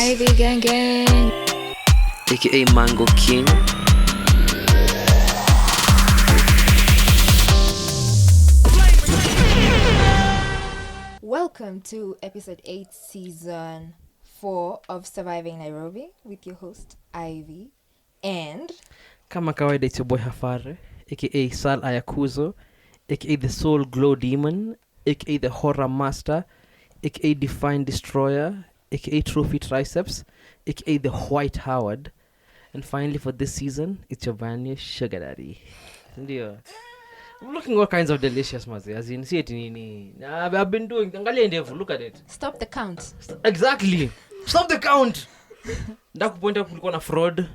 Ivy Gang Gang, aka Mango King. welcome to episode 8 season 4 of Surviving Nairobi with your host Ivy and Kama kawaida, it's your boy Hafare, aka Sal Ayakuzo, aka the Soul Glow Demon, aka the Horror Master, aka Define Destroyer, aka Trophy Triceps, aka the White Howard. And finally for this season, it's your brand new Sugar Daddy. Ndio. I'm looking all kinds of delicious mazi. As in, see it nini. I've been doing. Angalia ndevu, look at it. stop the count. Exactly. Stop the count. Ndaku point out kulikuwa na fraud.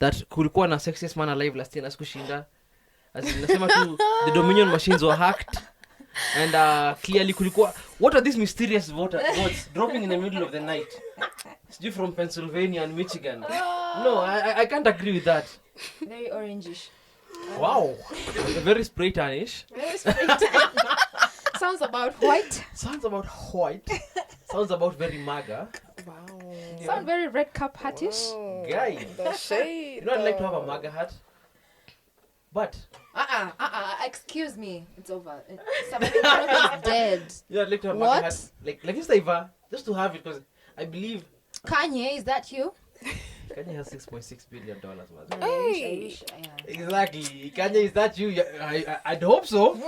That kulikuwa na sexiest man alive last year na sikushinda. As in, nasema tu the Dominion machines were hacked. And clearly kulikuwa, what are these mysterious votes dropping in the middle of the night? Sijui from Pennsylvania and Michigan. No, I can't agree with that. Very orangish. Wow. Very spray tannish. Very spray tan. Sounds about white. Sounds about white. Sounds about very maga. Wow. Yeah. Sound very red cup hattish. Wow. Guy. The shade. You know, I'd like to have a maga hat. But excuse me. It's over. Surviving Nairobi is dead. yeah, I'd like to have a What? maga hat. Like this Eva, just to have it because I believe Kanye, is that you? Kanye has $6.6 billion. Man. I wish, yeah. Exactly. Kanye, is that you? Yeah, I'd hope so.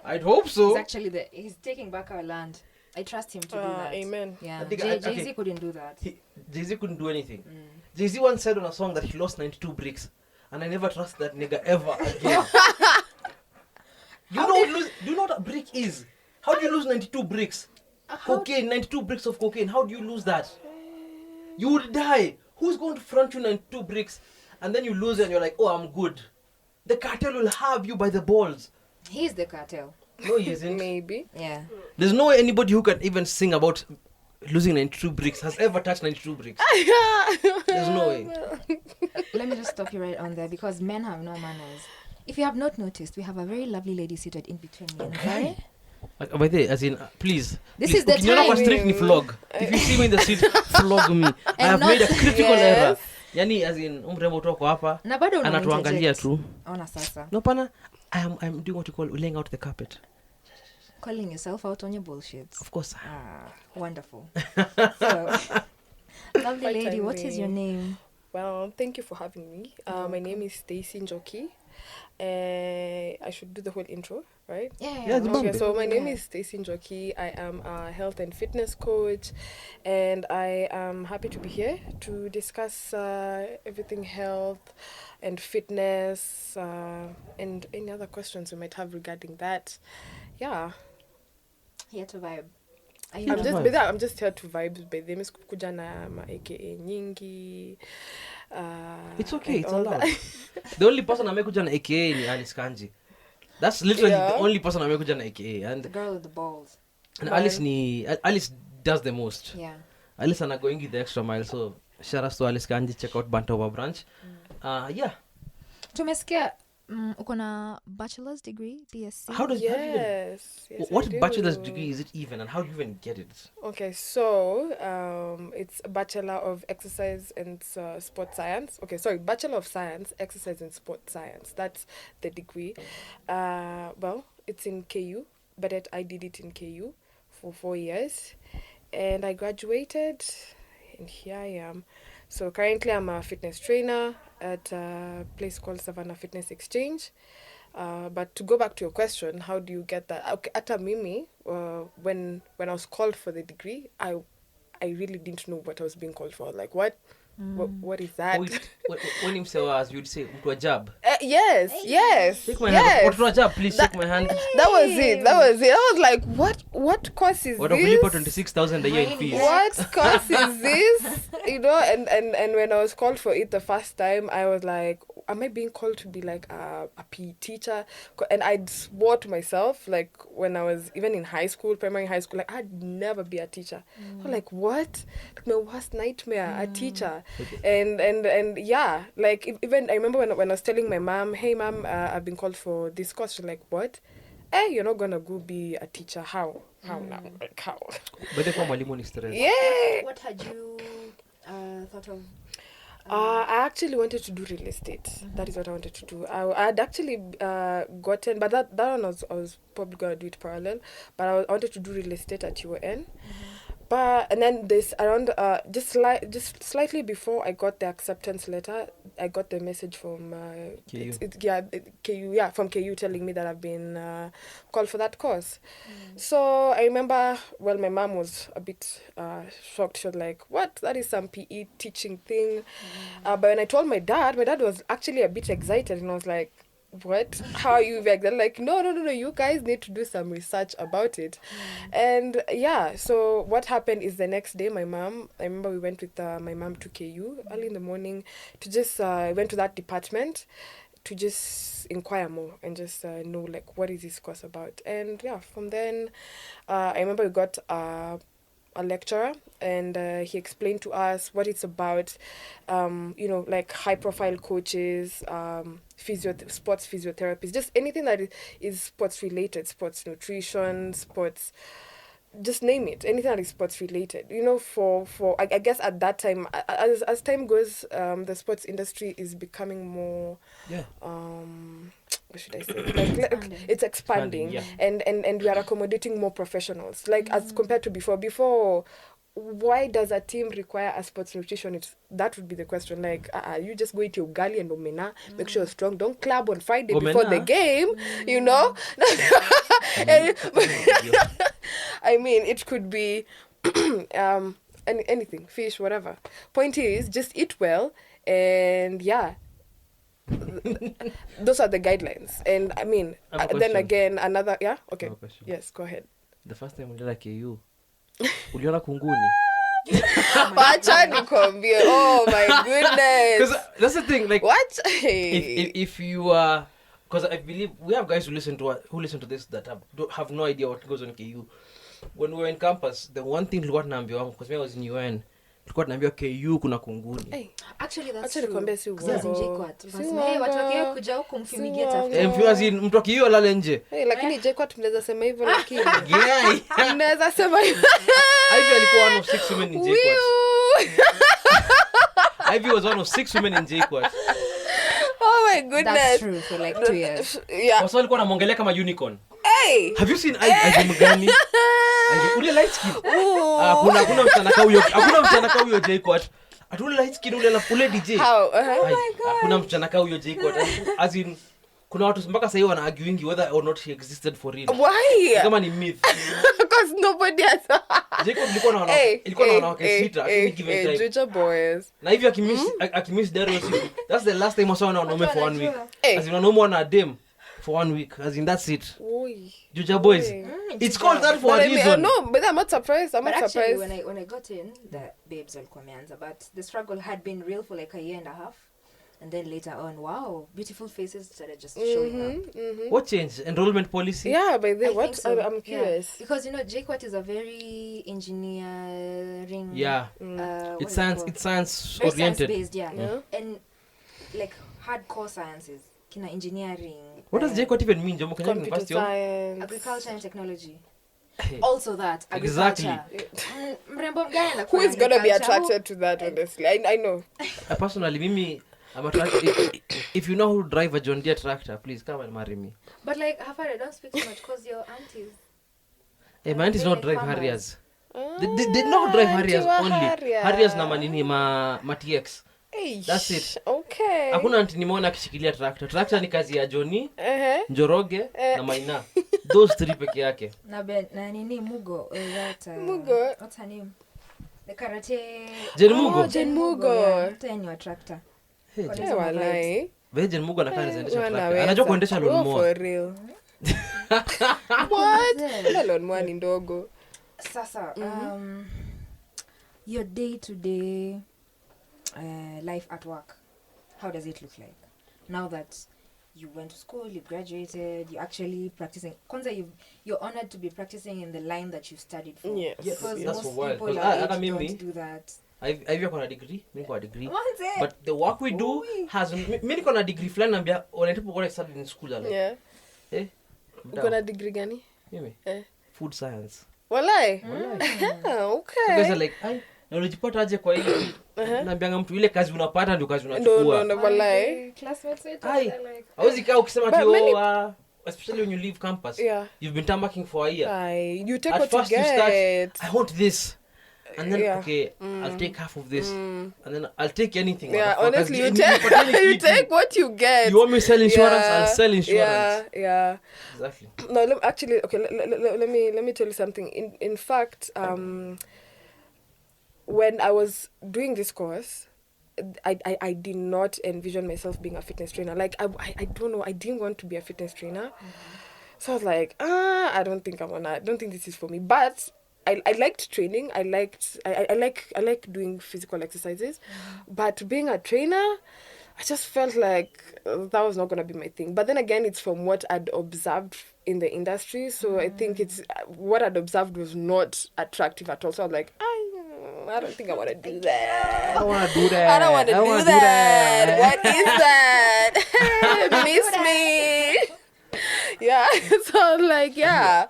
I'd hope so. He's actually he's taking back our land. I trust him to do that. Amen. Yeah. I think Jay-Z couldn't do that. Jay-Z couldn't do anything. Jay-Z once said on a song that he lost 92 bricks. And I never trust that nigga ever again. Do you know what a brick is? How do you lose 92 bricks? Cocaine, 92 bricks of cocaine. How do you lose that? You would die. Who's going to front you 92 bricks? And then you lose and you're like, oh, I'm good. The cartel will have you by the balls. He's the cartel. No, he isn't. Maybe. Yeah. There's no way anybody who can even sing about losing 92 bricks has ever touched 92 bricks. There's no way. Let me just stop you right on there because men have no manners. If you have not noticed, we have a very lovely lady seated in between me and her. By the way, as in, please. This please, is the ukiona kwa time. street ni flog. If you see me in the street, flog me. I have made a critical error. Yani, as in, umrembo utoko hapa. Na bado anatuangalia tu. Ona sasa. No, pana. I'm doing what you call laying out the carpet. Calling yourself out on your bullshit. Of course. Wonderful. So, lovely lady, what is your name? Well, thank you for having me. My name is Stacy Njoki. I should do the whole intro, right? Yeah. Okay, so my name is Stacey Njoki. I am a health and fitness coach, and I am happy to be here to discuss everything health and fitness and any other questions you might have regarding that. Yeah. Here to vibe. I'm just here to vibe. By them kuja na ma AKA nyingi. It's okay, it's allowed. The only person amekuja na AKA ni Alice Kanji. That's literally the only person amekuja na AKA. And the girl with the balls. And Alice does the most. Yeah. Alice anagoingi the extra mile. So shout out to Alice Kanji, check out Bantova branch. Yeah. Tumesikia uko na bachelor's degree, BSc. How does yes, what bachelor's degree is it even, and how do you even get it? Okay, so it's a Bachelor of Exercise and Sport Science. Okay, sorry, Bachelor of Science, Exercise and Sport Science. That's the degree. Well, it's in KU, but I did it in KU for 4 years, and I graduated, and here I am. So currently I'm a fitness trainer at a place called Savannah Fitness Exchange. But to go back to your question, how do you get that? Okay, at Mimi, when I was called for the degree, I really didn't know what I was being called for. Like, what What is that? When him say was, you'd say, "Mtu job." Yes. Shake my hand. Mtu job, please shake my hand. That was it. I was like, what course is what this? What 26,000 a year in fees? What course is this? You know, and when I was called for it the first time, I was like, am I being called to be like a PE teacher? And I swore to myself, like when I was even in primary high school, like I'd never be a teacher. I was like, what? Like my worst nightmare, a teacher. Okay. And yeah, like even I remember when I was telling my mom, hey mom, I've been called for this course. She's like, what? You're not gonna go be a teacher. How now? Like how? But the mwalimu ni stress. Yeah. What had you thought of? I actually wanted to do real estate. That is what I wanted to do. I had actually gotten, but that one I was probably gonna do it parallel. But I wanted to do real estate at UON. But and then this around just slightly before I got the acceptance letter, I got the message from KU. KU from KU telling me that I've been called for that course. So I remember, well, my mom was a bit shocked. She was like, "What? That is some PE teaching thing." But when I told my dad was actually a bit excited, and I was like, "What? How are you?" They're like, no, you guys need to do some research about it. And yeah, so what happened is the next day, I remember we went with my mom to KU early in the morning to just went to that department to just inquire more and just know like what is this course about. And yeah, from then I remember we got a lecturer, and he explained to us what it's about, like high profile coaches, sports physiotherapists, just anything that is sports related, sports nutrition, sports, just name it, anything that is sports related. I guess at that time, as time goes, the sports industry is becoming more what should I say? It's expanding, yeah. and we are accommodating more professionals. Like as compared to before. Before, why does a team require a sports nutrition? That would be the question. Like, you just go eat your gali and omena, make sure you're strong. Don't club on Friday before the game, you know? I mean, it could be anything, fish, whatever. Point is, just eat well, and yeah. Those are the guidelines. And I mean, then again, another, yeah? Okay. Yes, go ahead. The first time uliona KU, uliona kunguni? Wacha nikwambie. Oh my goodness. Because that's the thing, like, what? If you are, because I believe we have guys who listen to this that have no idea what goes on KU. When we were in campus, the one thing tulikuwa tunaambiwa, because when I was in UN, tulikuwa tunaambiwa KU kuna kunguni. Hey, actually that's true. Because in JKUAT, hey, watu wakiwa kuja huku mfumigate after. Mtu akiwa lala nje. Hey, lakini JKUAT tunaweza sema hivyo lakini. Tunaweza sema hivyo. Ivy alikuwa one of 6 women in JKUAT. Ivy was one of 6 women in JKUAT. Oh my goodness. That's true for like 2 years. Yeah. Kwa sababu alikuwa anamongelea kama unicorn. Hey. Have you seen Ivy Mgani? Ule light skin. Kuna mchana kama huyo JKUAT. Atule light skin ule ule DJ. How? Oh my god. Kuna mchana kama huyo JKUAT. As in kuna watu mpaka sasa hivi wana arguing whether or not she existed for real. Why? Kama ni myth. Because nobody has. JKUAT ilikuwa na wanawake sita at given time. Juja boys. Na hivyo akimiss Darius. That's the last time I saw wanaume for 1 week. As in wanaume wana dem for 1 week. As in that's it. Juja boys. It's called that for a reason. No, but I'm not surprised. I'm not surprised. When I got in, the babes walikuwa wameanza, but the struggle had been real for like a year and a half. And then later on, wow, beautiful faces started just showing up. What changed? Enrollment policy? Yeah, by the what? So. I'm curious. Yeah. Because JKUAT is a very engineering. Yeah. It's science very oriented. Science based, yeah. And like hardcore sciences, kina engineering. What does JKUAT even mean? Jomo Kenyatta University of Agriculture and Technology. Also that exactly. Who is gonna be attracted to that? Honestly, I know. Personally, Mimi. I'm attracted. If you know how to drive a John Deere tractor, please come and marry me. But like, Hafare, don't speak too much because your aunties. Hey, my aunties don't drive Harriers. They don't drive Harriers only. Harriers na manini ma TX. That's it. Okay. Hakuna auntie nimeona akishikilia tractor. Tractor ni kazi ya Johnny, Njoroge na Maina. Those three peke yake. Na nini Mugo? Mugo. What's her name? The karate. Jen Mugo. Jen Mugo. Tell your tractor. Walai. Jen Mugo anakaa anaendesha tractor. Anajua kuendesha lawnmower. For real. What? Lawnmower ni ndogo. Sasa, your day-to-day life at work, how does it look like? Now that you went to school, you graduated, you're actually practicing. Kwanza, you're honored to be practicing in the line that you studied for. Yes. Because that's most for people don't do that. I've got a degree. Mimi got a degree. But the work we do has mimi niko na degree fulani naambia unatipo kwa study in school alone. Yeah. Uko na degree gani? Mimi. Food science. Walai. Okay. Okay. So guys are like, Na unajipata aje kwa hii? Naambianga mtu ile kazi unapata ndio kazi unachukua. No, walai. Classmates wetu Ai, they're like, hauwezi kaa ukisema But ati many- especially when you leave campus. Yeah. You've been tamarking for a year. You take At what you first you start, get. I want this. And then, Yeah. okay, I'll take half of this. And then I'll take anything. Yeah, motherfuckers. honestly, you Any you kitu. take what you get. You want me to sell insurance? I'll sell insurance. Yeah. Exactly. No, actually, okay. Let me tell you something. In fact, when I was doing this course, I did not envision myself being a fitness trainer. Like I don't know. I didn't want to be a fitness trainer. So I was like, I don't think this is for me. But I liked training. I like doing physical exercises. But being a trainer, I just felt like that was not going to be my thing. But then again, it's from what I'd observed in the industry. So I think it's what I'd observed was not attractive at all. So I was like, I don't think I want to do that. I don't want to do that. I don't want to do that. What is that? Miss me. Yeah. So I was like, yeah.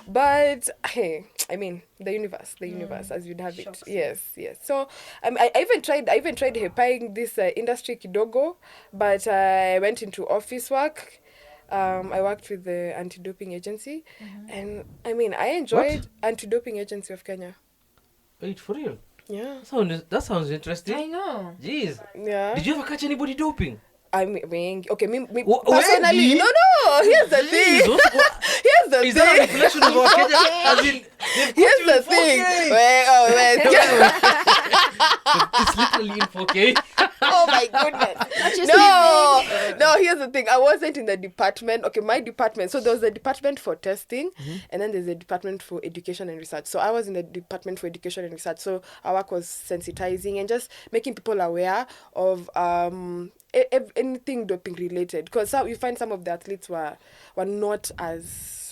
But hey, I mean, the universe, as you'd have Shocks it. Yes. So I even tried hepaying this industry kidogo, but I went into office work. I worked with the anti-doping agency, and I mean, I enjoyed anti-doping agency of Kenya. Wait, for real? Yeah. That sounds interesting. I know. Jeez. Yeah. Did you ever catch anybody doping? I mean, okay, me Where personally, did- no, here's the Jeez, thing. what- Here's the Is that a thing. reflection of our Kenya? As in, they've put Here's you the in 4K. thing. Wait. It's literally in 4K. Oh my goodness. No, here's the thing. I wasn't in the department. Okay, my department. So there was a department for testing, and then there's a department for education and research. So I was in the department for education and research. So our work was sensitizing and just making people aware of anything doping related. Because you find some of the athletes were not as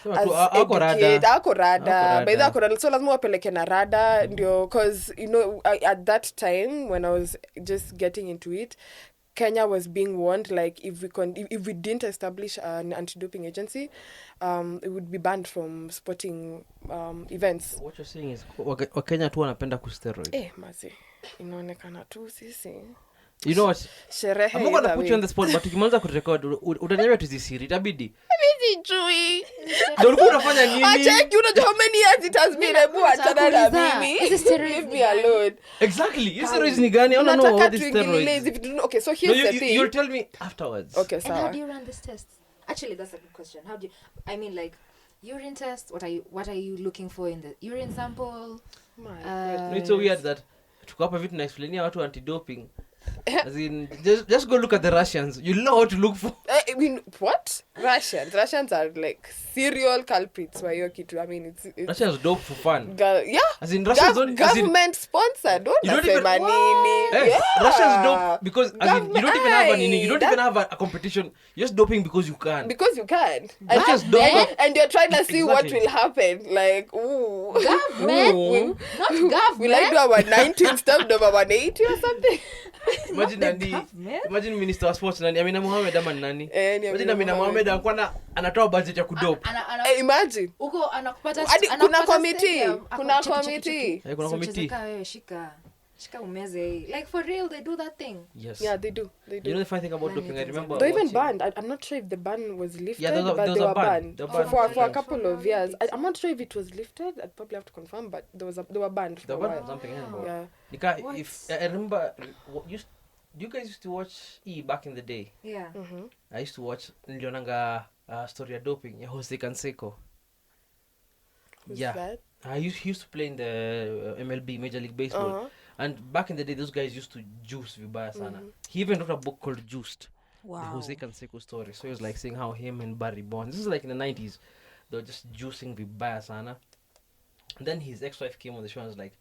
Ako rada. ako rada. By the Ako ako rada. So lazima wapeleke na rada ndio, because at that time when I was just getting into it, Kenya was being warned, like if we didn't establish an anti-doping agency, it would be banned from sporting events. What you're saying is Wakenya tu wanapenda kusteroid. Mazi, inaonekana tu sisi. You know what? Sherehe. I'm not gonna put you on the spot, but ukimaliza kurecord utaniambia tuzisiri, itabidi. Sijui. Ndio ulikuwa unafanya nini? I check, you know how many years it has been. Ebu achana na mimi. Is it steroids Leave me alone. Exactly. You steroids ni gani? I don't know what these steroids. Okay, so here's the thing. You'll tell me afterwards. Okay, And how sawa. do you run this test? Actually, that's a good question. How do you, I mean, like, urine test, what are you looking for in the urine sample? It's so weird that tuko hapa vitu na explainia watu anti-doping. As in, just go look at the Russians. You'll know what to look for. I mean, what? Russians are like serial culprits wa hiyo kitu. I mean, it's Russians dope for fun. yeah. As in, Russians don't... as in- Government sponsored. Don't You don't even- nasema nini. Eh, Yeah. Russians dope because as in, you don't even have a nini. You don't That- even have a competition. You're just doping because you can. Because you can. Russians And, don't. and you're trying to see what Exactly. will happen. Like, ooh. Government? Ooh. Not Will I government. do our 90 instead of our 80 or something? Imagine Nandi, government. imagine Minister of Sports Nani, Amina Mohamed ama nani. Eh, ni Imagine Amina Amina Mohamed anakuwa anatoa budget ya kudope. Imagine. Uko anakupata Hadi kuna anakupata committee. stadium. Kuna Ako, cheki, committee. cheki. Kuna So committee. chezeka wewe, shika umeze. Like for real, they do that thing. Yes. Yeah, they do. You know the funny thing about Nani doping? I Tanzania? remember They're even watching- banned. I'm not sure if the ban was lifted, Yeah, there was but a they were ban. banned. They were For banned. a couple of years. Olympics. I'm not sure if it was lifted. I'd probably have to confirm, but they were banned for The a one while. something else. Yeah. Nika, What? if I remember, you guys used to watch E back in the day. Yeah. Mm-hmm. I used to watch nilionanga story ya doping ya Jose Canseco. Who's Yeah. that? He used to play in the MLB, Major League Baseball. Uh-huh. And back in the day, those guys used to juice vibaya sana. He even wrote a book called Juiced. The Wow. Jose Canseco story. So he was like saying how him and Barry Bonds, this is like in the 90s, they were just juicing vibaya sana. And then his ex-wife came on the show and was like,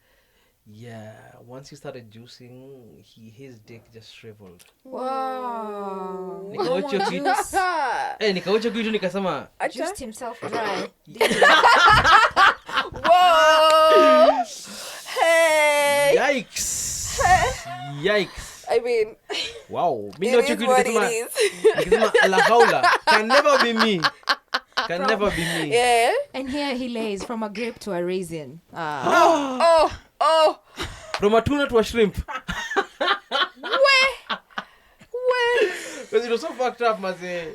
yeah, once he started juicing, his dick just shriveled. Wow. Nikaocha kitu. Nikaocha kitu nikasema, Juiced himself dry. Whoa! Hey! yikes. Yikes. I mean, Wow. Mimi it naocha is kitu what nikasema, it is. nikasema la haula. Can never be me. Can never be me. Yeah. And here he lays from a grape to a raisin. Oh, Oh, From a tuna to a shrimp. where? Because it was so fucked up, maze.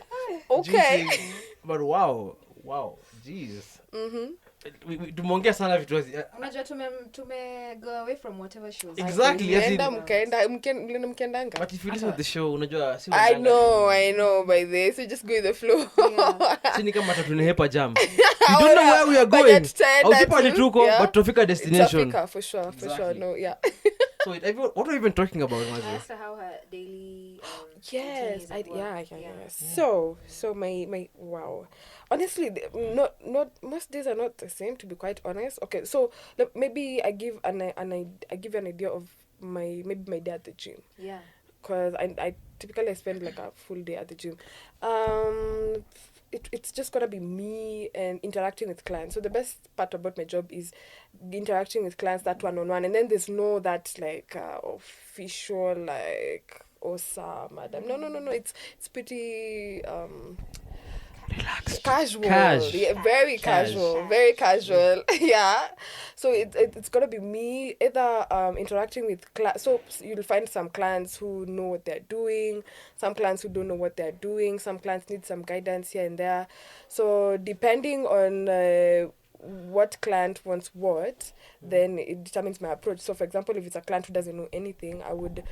Okay. Juicy. But wow, jeez. Tumeongea sana vitu Unajua tume go away from whatever she was Exactly, yes, mkiendanga. but if you listen to the show unajua si I know by this, so just go with the flow. si ni kama tatunehepa jam. You don't know where we are going. Au tipati tuko but tufika destination. Tufika for sure. No, yeah. So what are we even talking about, maze? Asked her how her daily Yes, routine is at work. yeah. So my wow. Honestly, not most days are not the same, to be quite honest. Okay, so maybe I give I give an idea of my day at the gym. Yeah. Because I typically spend like a full day at the gym. It's just gonna be me and interacting with clients. So the best part about my job is interacting with clients that one-on-one, and then there's no that like official like madam. No. It's pretty Relaxed. Casual. Yeah, very casual. Very casual. Yeah. So it's gonna be me either interacting with clients. So you'll find some clients who know what they're doing, some clients who don't know what they're doing, some clients need some guidance here and there. So depending on what client wants what, then it determines my approach. So for example, if it's a client who doesn't know anything, I would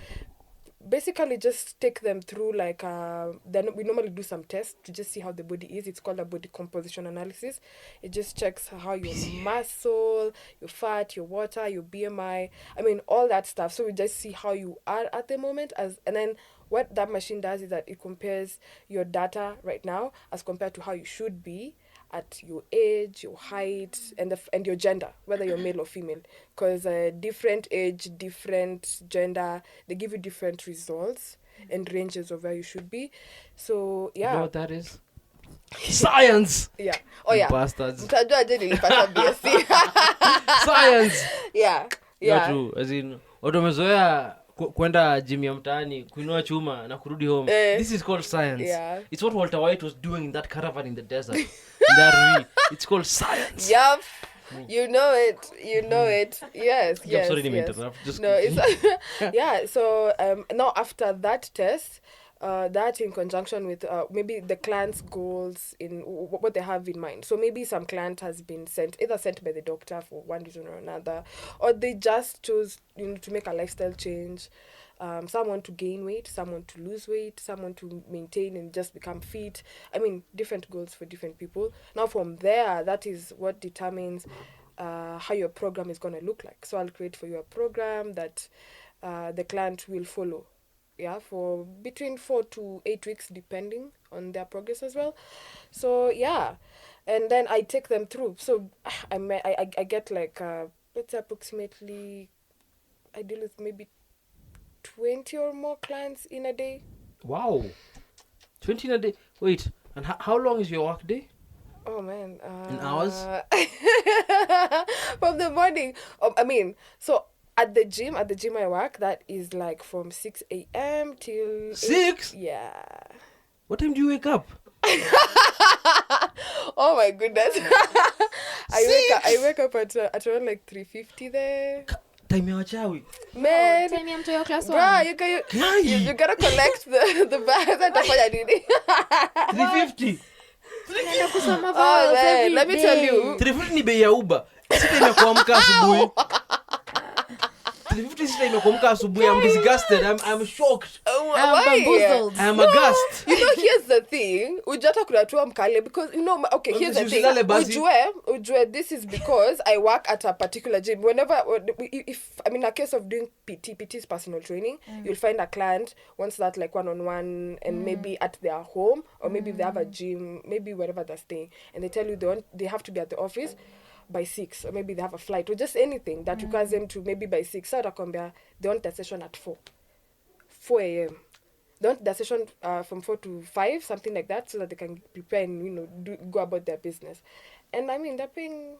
basically just take them through like then we normally do some tests to just see how the body is. It's called a body composition analysis. It just checks how your muscle, your fat, your water, your BMI, I mean all that stuff. So we just see how you are at the moment, and then what that machine does is that it compares your data right now as compared to how you should be at your age, your height, and your gender, whether you're male or female. Because different age, different gender, they give you different results and ranges of where you should be. So, yeah. You know what that is? Science! Yeah. Oh, yeah. Bastards. Mtajua je nilipata BSc. Science! Yeah. Yeah. True. As in, watu wamezoea kwenda gym ya mtaani kuinua chuma na kurudi home. This is called science. Yeah. It's what Walter White was doing in that caravan in the desert. It's called science. Yup. You know it. Yes. Sorry to interrupt. Just no, it's yeah. So now after that test, that in conjunction with maybe the client's goals in what they have in mind. So maybe some client has been sent by the doctor for one reason or another, or they just chose to make a lifestyle change. Some want to gain weight, some want to lose weight, some want to maintain and just become fit. I mean, different goals for different people. Now from there, that is what determines how your program is going to look like. So I'll create for you a program that the client will follow. Yeah, for between 4 to 8 weeks, depending on their progress as well. So yeah, and then I take them through. So I get like let's say approximately, I deal with maybe 20 or more clients in a day. Wow, 20 in a day. Wait, and how long is your work day? Oh man, in hours? From the morning. So. At the gym I work, that is like from 6 a.m. till 6? Yeah. What time do you wake up? Oh my goodness. I wake up at around like 3:50 there. Time ya wachawi. Man. Time ya mtoyo class 1. Bruh, you gotta collect the bags and tafanya nini. 350. Oh man, let me tell you. 350 ni bei ya Uber. Sita imekuamka asubuhi. 350 sita imekuamka asubuhi. I'm disgusted. I'm shocked. I'm bamboozled. I'm aghast. Here's the thing. Ujata kunatua mkale because okay, here's the thing. Ujue, this is because I work at a particular gym. Whenever if I'm in a case of doing PT is personal training, you'll find a client wants that like one-on-one and maybe at their home, or maybe they have a gym, maybe wherever they're staying, and they tell you they have to be at the office by 6, or maybe they have a flight, or just anything that requires them to maybe by 6. So they want their session at 4 a.m. They want their session from 4 to 5, something like that, so that they can prepare and go about their business. And I mean, they're paying,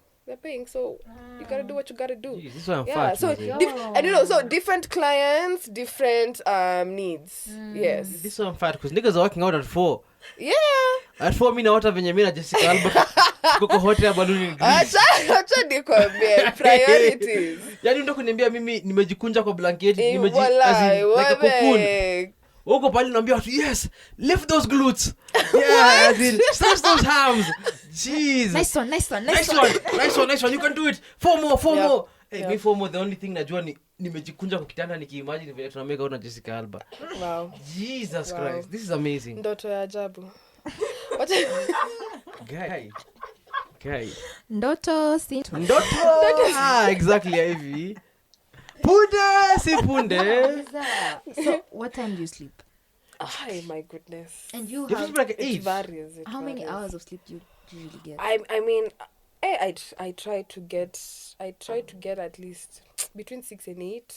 so you gotta do what you gotta do. Jeez, this is why I'm fat, so so different clients, different needs. Yes, this is why I'm fat, because niggas are working out at 4. Yeah. At 4 mimi naota venye mimi na Jessica Alba kuko hot air balloon in Greece. Acha nikwambie priorities. Yaani ndio kuniambia mimi nimejikunja kwa blanketi, like a Walai, cocoon. Uko pale naambia watu, yes, lift those glutes. Yeah, as in, stretch those hams. Jeez. Nice one. Nice one. You can do it. 4 more. Hey, Yep. me 4 more, the only thing najua ni nimejikunja kwa kitanda nikiimagine vile tunameka una Jessica Alba. Wow. Jesus Wow. Christ. This is amazing. Ndoto ya ajabu. Guy. Ndoto. Exactly hivi. Punde. So what time do you sleep? Oh my goodness. And you You have sleep like It 8. varies. how many hours of sleep do you usually get? I mean, I try to get at least between 6 and 8.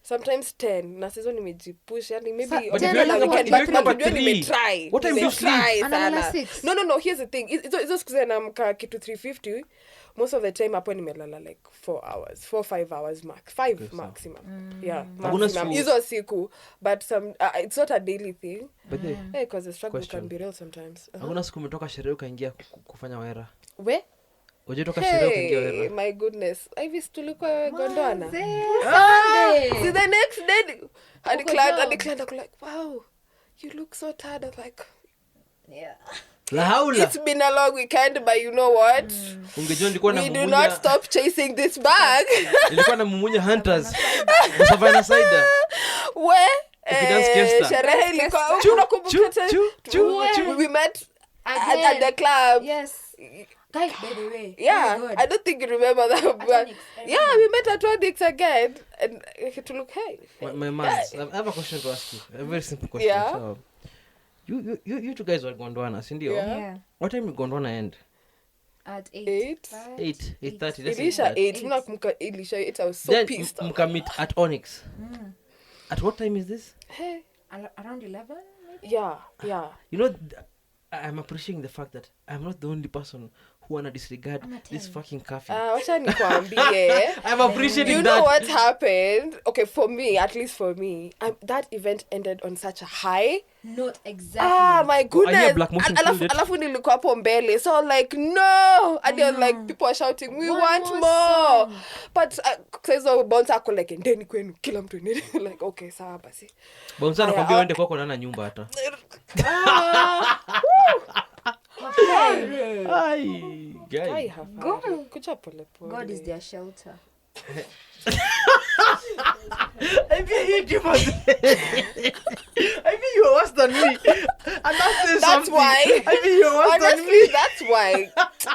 Sometimes 10. Na season nimejipush, yani maybe But if on you're the waking weekend, up- but waking up at najua 3. nimetry. What time do you sleep? Nimetry Analala sana. 6. No, here's the thing. Hizo siku naamka kitu 3:50. Most of the time hapo nimelala like 4 hours, 4-5 hours max, 5 maximum. Yeah, Hakuna maximum. siku- Hizo siku, but some it's not a daily thing. But then, Hey, because the struggle Question. can be real sometimes. hakuna siku umetoka sherehe ukaingia kufanya wera. Where? Ujetoka sherehe ukaingia Hey, wera. my goodness. Hivi tulikuwa Gondwana. Sunday. See the next day, and the Uko client job. are like, wow, you look so tired. I'm like, Yeah. La haula. it's been a long weekend, but you know what? Ungejua nilikuwa na We do not stop chasing this bag. Nilikuwa na mumunya hunters. Savannah Cider. Where? Ukidance Kesta. Sherehe ilikuwa Chu, unakumbuka chu, tena? chu, chu, Where? chu. We met at Again. the club. Yes. Guys, by the way. Yeah, Oh my I God. don't think you remember that. But Onyx, I yeah, we met at Onyx again, and to look, hey. My man, I have a question to ask you. A very simple question. Yeah. So, you two guys were Gondwana, sindio? Yeah. Yeah. What time did Gondwana end? At 8. 8. 8:30. Let's say Ilisha that. 8. Mnakumbuka Ilisha 8. I was so Then pissed. mkamit at Onyx. At what time is this? Hey. Around 11, maybe? Yeah. You know, I'm appreciating the fact that I'm not the only person who wanna disregard I'm a this 10. fucking coffee. Wacha nikwambie. I'm appreciating You know that. what happened? Okay, for me, at least for me, that event ended on such a high. Not exactly. My goodness. Black Motion included? Alafu nilikuwa hapo mbele. So like, no. And then like people are shouting, we One want more more. song. But sasa bouncer ako like, ndeni kwenu kila mtu ndeni. Like, okay, sawa basi. Bonsa Aya, nakwambia uende kwako nana nyumba hata. Ai, guy. Kuja pole pole. God is their shelter. I feel you are worse than me. And that's something. why. I feel you're worse than Honestly, me. that's why.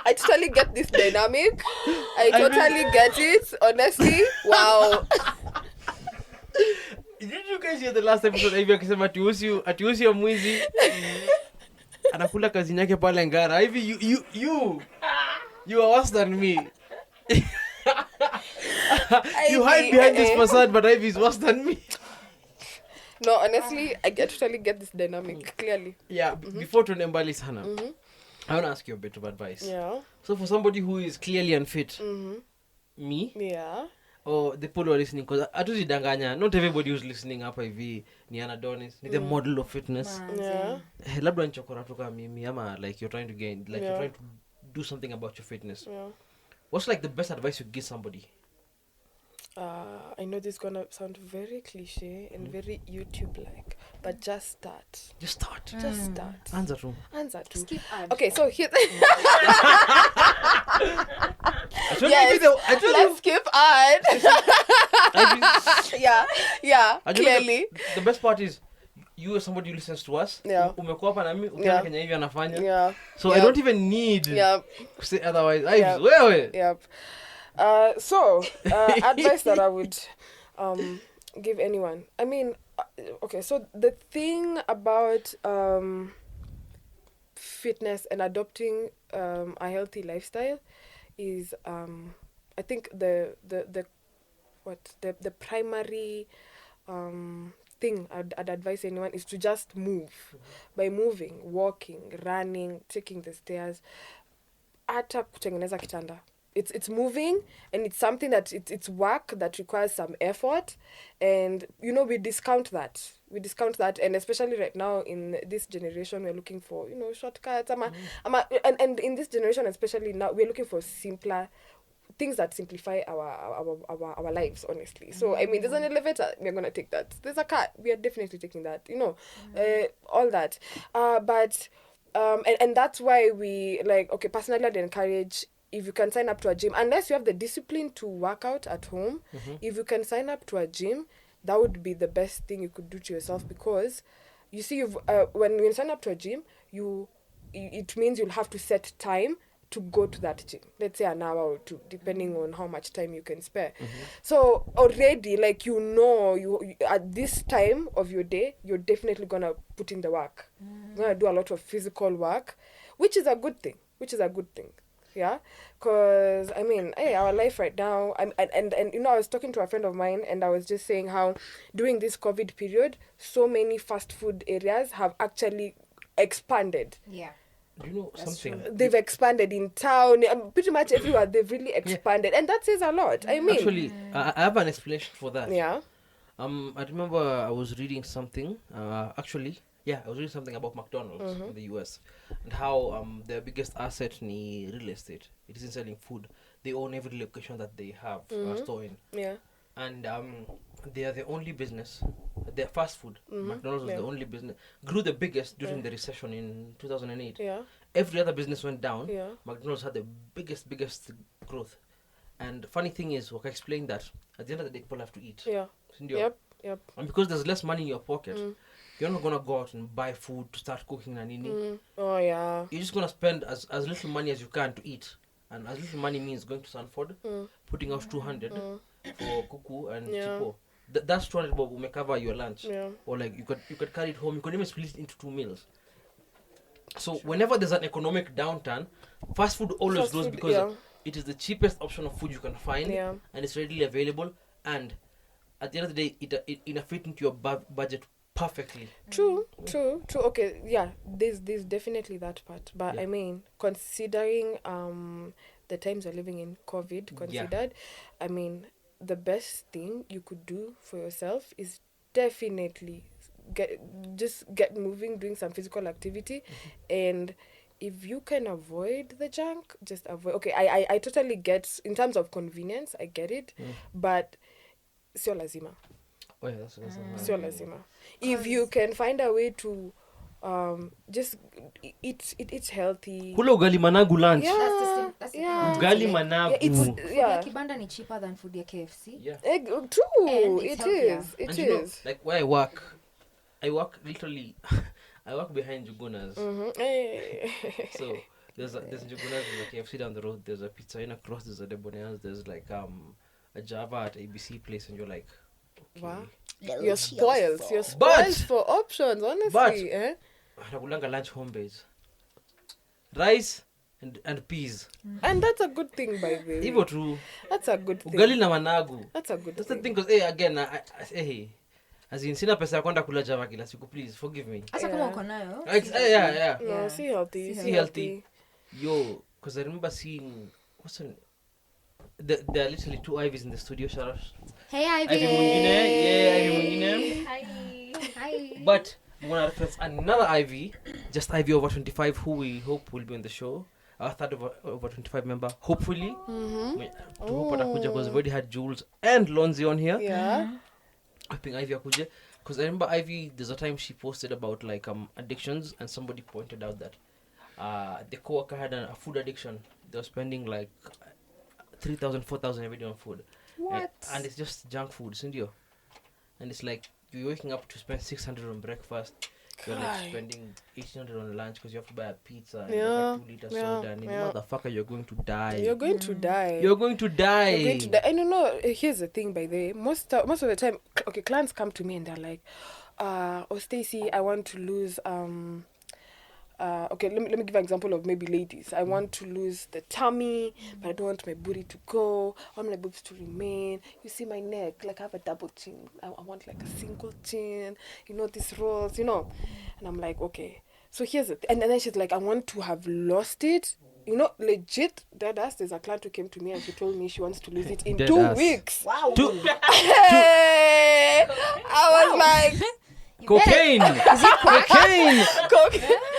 I totally get this dynamic. I totally get it. Honestly, wow. Did you guys hear the last episode hivi akisema atiusi ya mwizi anakula kazi yake pale Ngara. Hivi you are worse than me. You hide behind this facade, but Ivy is worse than me. No, honestly, I totally get this dynamic clearly. Yeah, before to Nembali Sana, I want to ask you a bit of advice. Yeah. So for somebody who is clearly unfit, me, Yeah. or the people who are listening, because atuzidanganya, not everybody who's listening hapa hivi ni Anadonis, ni the model of fitness. Yeah. Labda nchokora tuka mimi ama like you're trying to gain, like you're Yeah. trying to do something about your fitness. Yeah. What's like the best advice you give somebody? I know this is gonna sound very cliche and very YouTube-like, but just start. Just start. Just start. Answer to. Answer to. Skip ad. Okay, so here. I told Yes. you, I told Let's skip ad. you. Yeah, I don't know, clearly. the best part is you as somebody who listens to us. Yeah. Umekuwa hapa na mimi ukiona Yeah. Kenya hivi anafanya. Yeah. So I Yep. don't even need Yep. to say otherwise. Yep. Wewe. Yep. So advice that I would give anyone. I mean, okay. So the thing about fitness and adopting a healthy lifestyle is I think the primary thing I'd advise anyone is to just move. By moving, walking, running, taking the stairs, hata kutengeneza kitanda. It's moving, and it's something that it's work that requires some effort, and we discount that. we discount that, and especially right now in this generation, we're looking for, you know, shortcuts. And in this generation, especially now, we're looking for simpler things that simplify our lives, honestly. So I mean, there's an elevator, we're gonna take that. There's a car, we are definitely taking that, you know. All that, and that's why we, like, okay, personally I'd encourage, if you can sign up to a gym, unless you have the discipline to work out at home, if you can sign up to a gym, that would be the best thing you could do to yourself, because you see, when you sign up to a gym, it means you'll have to set time to go to that gym, let's say an hour or two, depending on how much time you can spare. So already, like, you at this time of your day, you're definitely gonna put in the work. You're gonna do a lot of physical work, which is a good thing. Yeah, because I mean, hey, our life right now, and you know, I was talking to a friend of mine, and I was just saying how during this COVID period, so many fast food areas have actually expanded. Yeah. Do you know something? They've expanded in town, pretty much everywhere. They've really expanded, and that says a lot. I mean, Actually, I have an explanation for that. yeah. I remember I was reading something. I was reading something about McDonald's in the US, and how their biggest asset in real estate. It isn't selling food. They own every location that they have a store in. Yeah. And they are the only business. They're fast food. McDonald's was the only business. Grew the biggest during the recession in 2008. Yeah. Every other business went down. Yeah. McDonald's had the biggest growth. And the funny thing is, I explained that at the end of the day, people have to eat. Yeah. Sindio? Yep. And because there's less money in your pocket, you're not gonna go out and buy food to start cooking and eating. Oh yeah. You're just gonna spend as little money as you can to eat. And as little money means going to Sanford, putting out 200 for kuku and chipo. That's 200 bob will cover your lunch. Yeah. Or like you could carry it home. You could even split it into 2 meals. So whenever there's an economic downturn, fast food always grows because it is the cheapest option of food you can find, and it's readily available. And at the end of the day, it fit into your budget perfectly. True. Okay, yeah, there's definitely that part. But I mean, considering the times we're living in, COVID considered, I mean, the best thing you could do for yourself is definitely get moving, doing some physical activity, and if you can avoid the junk, just avoid. Okay, I totally get, in terms of convenience, I get it, but sio lazima. Oh yeah, that's Sio lazima. If you can find a way to just eat healthy. Kula ugali managu lunch. Yeah, That's the Ugali managu. Food ya kibanda ni cheaper than food ya KFC. Yeah. True. And it's healthier. It And is. you know, like where I work literally. I work behind Jugunas. So there's Jugunas, there's a KFC down the road, there's a Pizza Inn across, there's a Debonair's, there's like a Java at ABC place, and you're like, okay. Wow. You're spoiled for options, honestly. Nakulanga lunch home base. Rice and peas. And that's a good thing, by the way. Hivyo tu. That's a good thing. Ugali na managu. That's a good That's thing. the thing, because again, as in, sina pesa ya kwenda kula Java kila siku, please forgive me. Asa kama uko nayo. Yeah. No, see healthy. See healthy. Yo, because I remember seeing, there are literally 2 Ivies in the studio. Shout out. Hey Ivy. Ivy mwingine. Hi. But I'm gonna reference another Ivy, just Ivy over 25, who we hope will be on the show. Our third over 25 member, hopefully. We hope atakuja, because we've already had Jules and Lonzi on here. Yeah. Hoping Ivy akuje, because I remember Ivy, there's a time she posted about like addictions, and somebody pointed out that the coworker had a food addiction. They were spending like 3,000, 4,000 every day on food. What? And it's just junk food, isn't it? And it's like you're waking up to spend 600 on breakfast. You're like spending 1,800 on lunch because you have to buy a pizza and like a 2-liter soda. And motherfucker, you're going to die. You're going to die. You're going to die. And you know, here's the thing, by the way. Most of the time, okay, clients come to me and they're like, oh, Stacy, I want to lose... okay, let me give an example of maybe ladies. I want to lose the tummy, but I don't want my booty to go. I want my boobs to remain. You see my neck, like I have a double chin. I want like a single chin. You know, these rolls, you know. And I'm like, okay. So here's it. And then she's like, I want to have lost it. You know, legit, dead ass. There's a client who came to me and she told me she wants to lose it in 2 weeks. Wow. I was like... Cocaine. Cocaine.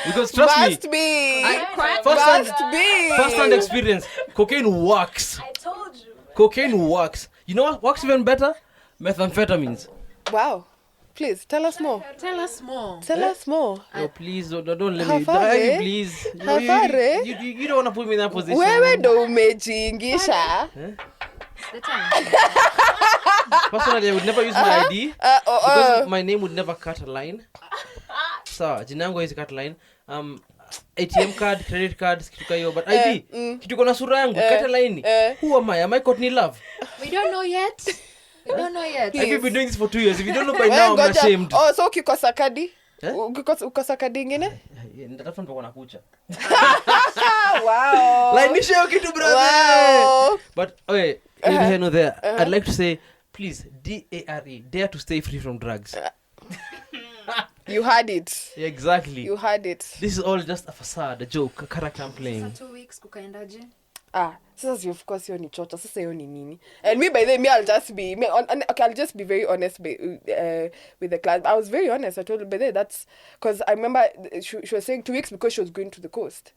Because trust me, Must be. first-hand experience. Cocaine works. I told you. Cocaine works. You know what works even better? Methamphetamines. Wow. Please tell us more. Tell us more. Tell us more. No, please don't let me Hafare? die, please. Hafare? You don't want to put me in that position. Wewe ndo umejiingisha. The time. Personally, I would never use my ID because my name would never cut a line. Sawa, jina yangu haiwezi cut line. ATM card, credit card, kitu kayo, but ID, kitu kona sura yangu, cut line. Who am I? Am I Courtney Love? We don't know yet. We don't know yet. I've been doing this for 2 years. If you don't know by now, I'm ashamed. Oh, so ukikosa kadi? Eh? Ukikosa kadi ingine? Ndatafuta mpaka nakucha. Wow. Like nisha hiyo kitu brother. Wow. But okay, no there. I'd like to say, please, DARE, dare to stay free from drugs. You had it. Yeah, exactly. You had it. This is all just a facade, a joke, a character I'm playing. 2 weeks kukaendaje? Sasa of course hiyo ni chocha. Sasa hiyo ni nini? And me by the way, I'll just be very honest with the class. I was very honest. I told her, by the way, that's because I remember she was saying 2 weeks because she was going to the coast.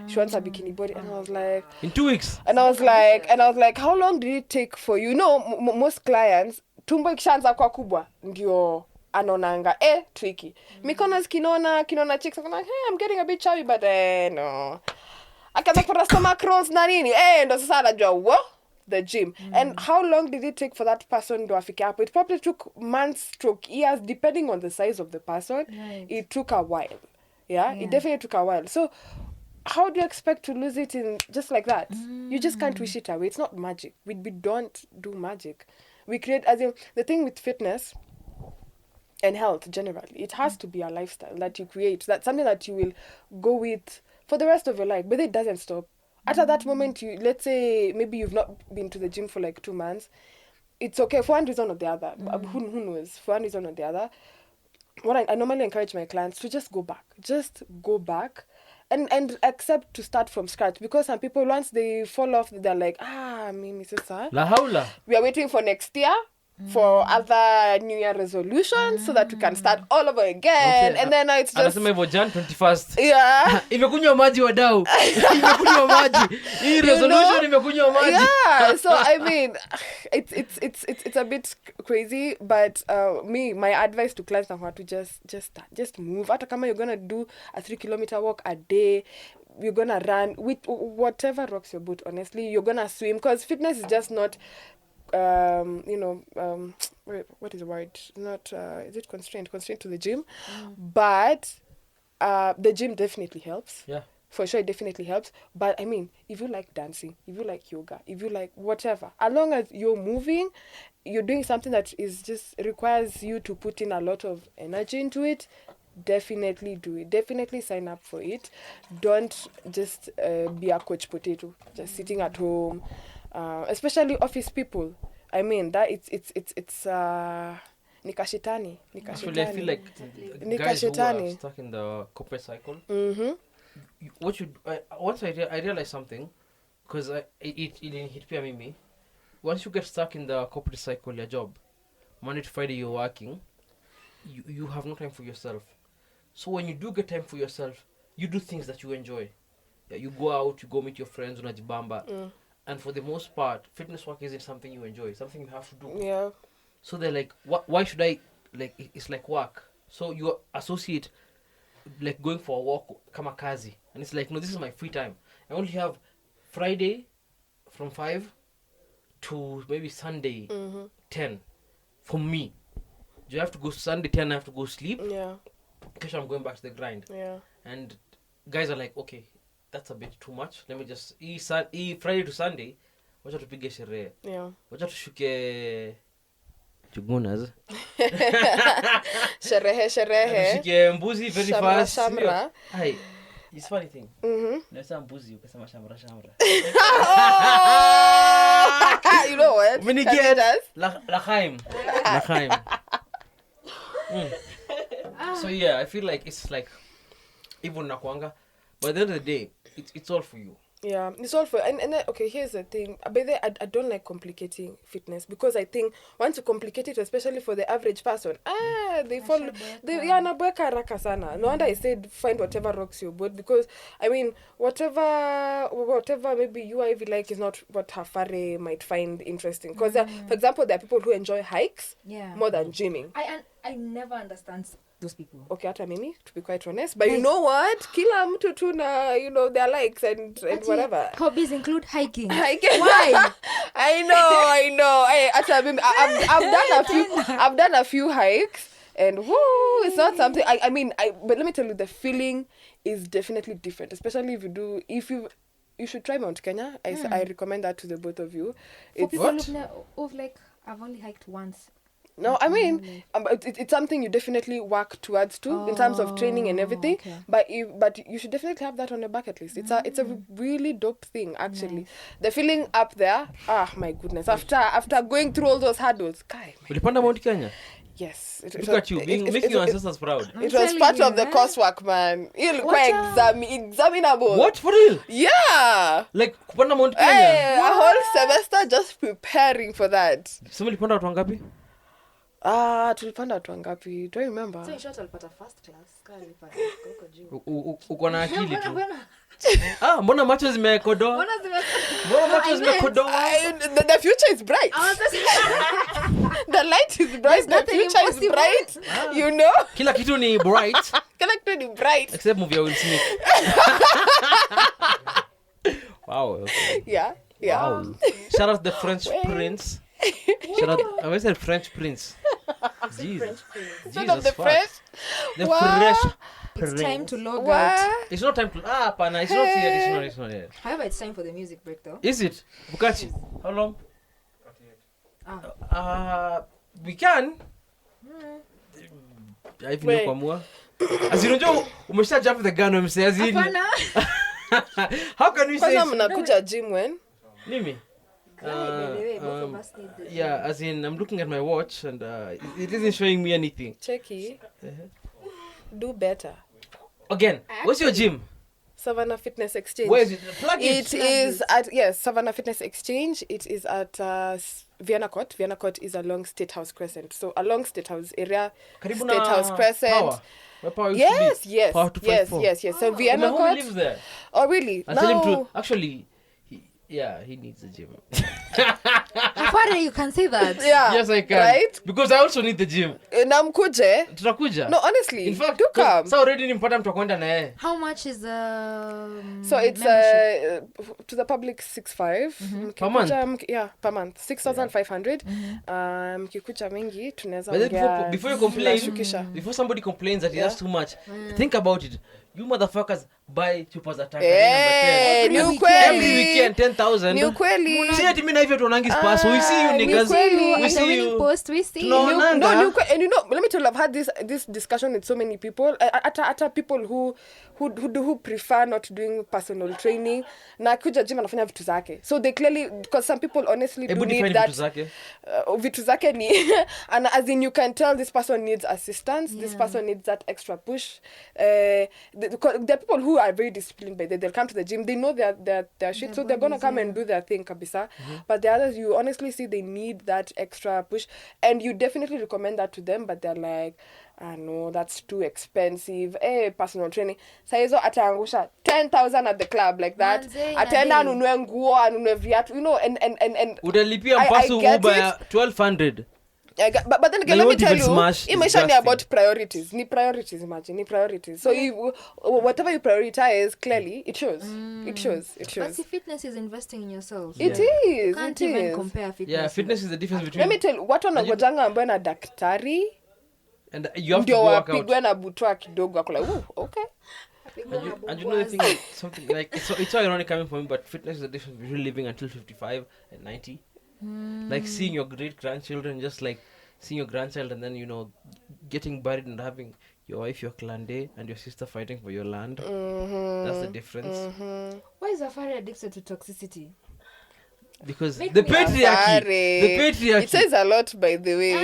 She wants a bikini body, and I was like, In 2 weeks. and I was like, how long did it take for you? You know, most clients tumbo ikishaanza kwa kubwa ndio anonanga tricky. Mikono kinona chicks I'm like, hey, I'm getting a bit chubby, but no. Akaanza kupata stomach rolls na nini. Ndo sasa anajua the gym. And how long did it take for that person to afike hapo? It probably took months, years, depending on the size of the person. Right. It took a while. Yeah, it definitely took a while. So how do you expect to lose it in just like that? You just can't wish it away. It's not magic. We don't do magic. We create, as in, the thing with fitness and health generally, it has to be a lifestyle that you create. That's something that you will go with for the rest of your life. But it doesn't stop. At that moment, let's say maybe you've not been to the gym for like 2 months. It's okay for one reason or the other. Who knows? For one reason or the other. What I normally encourage my clients to just go back. Just go back. And accept to start from scratch, because some people, once they fall off, they're like, mimi sasa. La haula. We are waiting for next year for other New Year resolutions so that we can start all over again. Okay. And then now it's just... Anasema hivyo Jan 21st. Yeah. Imekunywa maji wadau. Imekunywa maji. Hii resolution imekunywa maji. Yeah. So I mean, it's a bit crazy, but my advice to clients are to just move. Hata kama you're gonna do a 3-kilometer walk a day, you're gonna run with whatever rocks your boat. Honestly, you're gonna swim, because fitness is just not what is the word? Not is it constrained to the gym? But the gym definitely helps. Yeah. For sure, it definitely helps. But I mean, if you like dancing, if you like yoga, if you like whatever, as long as you're moving, you're doing something that is just requires you to put in a lot of energy into it, definitely do it. Definitely sign up for it. Don't just be a couch potato, just sitting at home. Especially office people. I mean, that it's nikashitani. Actually, I feel like guys who are stuck in the corporate cycle. Once I realized something, because it didn't hit me. Once you get stuck in the corporate cycle, your job, Monday to Friday you're working, you have no time for yourself. So when you do get time for yourself, you do things that you enjoy. Yeah, you go out, you go meet your friends, unajibamba. And for the most part, fitness work isn't something you enjoy. It's something you have to do. Yeah. So they're like, why should I, like, it's like work. So you associate, like, going for a walk, kama kazi. And it's like, no, this is my free time. I only have Friday from 5 to maybe Sunday 10 for me. Do you have to go Sunday 10, I have to go sleep? Yeah. Because I'm going back to the grind. Yeah. And guys are like, okay, that's a bit too much. Let me just Friday to Sunday, wacha tupige sherehe. Yeah. Wacha tushuke chugunas. Sherehe. Tushuke mbuzi very fast. Shamra. Hai. It's funny thing. Nasa mbuzi ukasema shamra. You know what? When you get Lachaim. So yeah, I feel like it's like even nakwanga. By the end of the day, it's all for you. Yeah, it's all for and then, okay. Here's the thing. But then I don't like complicating fitness because I think once you complicate it, especially for the average person, they fall. They naboeka haraka sana. No wonder I said find whatever rocks your boat because I mean whatever maybe you Ivy like is not what Hafare might find interesting. Because for example, there are people who enjoy hikes more than gymming. I never understand those people. Okay, hata mimi, to be quite honest. But you know what? Kila mtu tu na, their likes and whatever. Hobbies include hiking. Why? I know. I've done a few hikes and whoo, it's not something but let me tell you, the feeling is definitely different, especially if you should try Mount Kenya. I recommend that to the both of you. For people who've like, I've only hiked once. No, I mean, it's something you definitely work towards in terms of training and everything. Okay. But you should definitely have that on your bucket list. It's a really dope thing, actually. Nice. The feeling up there, my goodness. After going through all those hurdles, Ulipanda Mount Kenya? Yes. Look at you, making your ancestors proud. It was part of the coursework, man. You'll quite examinable. What? For real? Yeah. Like kupanda Mount Kenya? A whole semester just preparing for that. Sema ulipanda watu wangapi? Tulipanda watu wangapi? Do I remember? So in short, alipata first class. Uko na akili tu. Mbona macho zimekodoa? The future is bright. The light is bright. The future is bright. You know? Kila kitu ni bright. Kila kitu ni bright. Except movie ya Will Smith. Wow. Okay. Yeah. Wow. Shout out the French Prince. I said French Prince. Jesus. Son of the French. The Fresh It's Prince. time to log out. It's not time to. Pana. It's not yet. It's not yet. However, it's time for the music break, though. Is it? Bukachi. How long? We can. Hivi ndio kuamua. Azinojua umesha jump the gun umse azini. Hapana. How can we say? Kwanza mnakuja gym when? Mimi. Both of us need this. Yeah, as in I'm looking at my watch and it isn't showing me anything. Checky. Do better. Again, what's your gym? Savannah Fitness Exchange. Where is it? Plug It is at Savannah Fitness Exchange. It is at Vienna Court. Vienna Court is along State House Crescent. So along State House area, Karibu State House Crescent. Power. Where Power used to be. Yes. Power 254. Yes. So Vienna My Court. homie lives there. Oh really? I tell him to actually. He needs a gym. Hapana, you can say that. Yeah. Yes, I can. Right? Because I also need the gym. Na mkuje. Tutakuja. No, honestly. In fact, do come. So already nimpata mtu akwenda na yeye. How much is the So it's to the public 6,500 Per month? Per month 6,500. Mkikucha mingi tunaweza But then before you complain, tunashukisha. before somebody complains that that's too much, think about it. You motherfuckers buy chupas at Ni every ukweli. weekend 10,000. Ni ukweli. See ati mimi na hivyo tuonangi spas. We see you niggas. We see you. Post, we see No, you. Nanga. No, and let me tell you, I've had this discussion with so many people. Ata people who prefer not doing personal training. Na kuja gym anafanya vitu zake. So they clearly, because some people honestly do need that. Vitu zake ni, and as in you can tell this person needs assistance. This person needs that extra push. There are people who are very disciplined by they'll come to the gym. They know their shit, so they're gonna come and do their thing, kabisa. But the others, you honestly see they need that extra push, and you definitely recommend that to them. But they're like, no, that's too expensive. Personal training. Saizo ataangusha 10,000 at the club like that. Atenda anunue nguo, anunue viatu, and Utalipia mpasu Uber ya 1,200. But then again, let me tell you, imagine about priorities. Ni priorities, imagine. Ni priorities. So whatever you prioritize, clearly, it shows. It shows. But see, fitness is investing in yourself. It is. You can't even compare fitness. Yeah, fitness is the difference between... Let me tell you, watu wanangojanga ambayo na daktari, and you have to ndio go work out. wapigwe na butwa kidogo. Ako like, okay. And you know the thing, something like it's so ironic coming from me, but fitness is the difference between living until 55 and 90. Like seeing your great grandchildren, just like seeing your grandchild, and then getting buried and having your wife, your clan and your sister fighting for your land. That's the difference. Why is Afari addicted to toxicity? Because the patriarchy. It says a lot, by the way.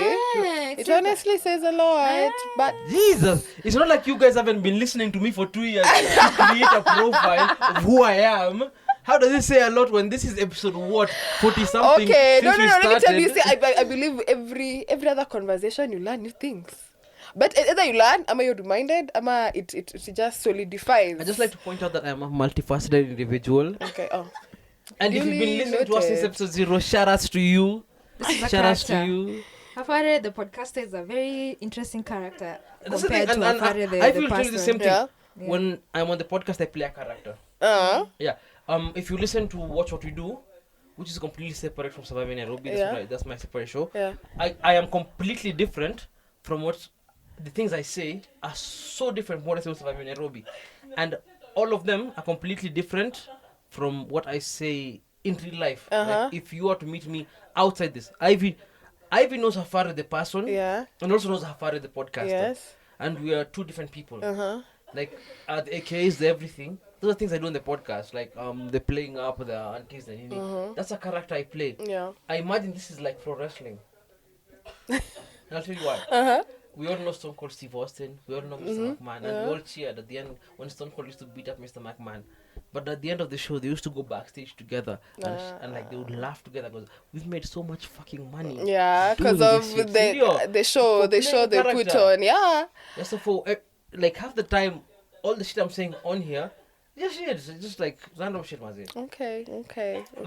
It honestly says a lot. But Jesus, it's not like you guys haven't been listening to me for 2 years to create a profile of who I am. How does it say a lot when this is episode what 40 something? Okay, no. since we Let me tell you. started? See, I believe every other conversation you learn new things. But either you learn, ama you're reminded, ama it just solidifies. I just like to point out that I'm a multifaceted individual. Okay. Oh. And if you've been Duly listening to us since noted. episode 0, shout outs to you. This is a Shout outs to character. you. Hafare, the podcaster, is a very interesting character That's the compared thing, to and Hafare, I the feel really the person. same thing. Yeah. Yeah. When I'm on the podcast, I play a character. Yeah. If you listen to Watch What We Do, which is completely separate from Surviving Nairobi, that's my separate show. Yeah. I am completely different from what the things I say are so different from what I say on Surviving Nairobi, and all of them are completely different from what I say in real life. Like, if you are to meet me outside this, Ivy knows Hafare the person, and also knows Hafare the podcaster. Yes. And we are two different people. Like the AKAs, the everything. Those are things I do on the podcast, like the playing up, the aunties, and that's a character I play. Yeah. I imagine this is like pro wrestling. And I'll tell you why. We all know Stone Cold Steve Austin. We all know Mr. McMahon, and we all cheered at the end when Stone Cold used to beat up Mr. McMahon. But at the end of the show, they used to go backstage together and like they would laugh together because we've made so much fucking money. Yeah, because doing of this shit. the show For they put character. on. Yeah. Yeah, so for like half the time, all the shit I'm saying on here, just shit, it's just like random shit, mazi. Okay.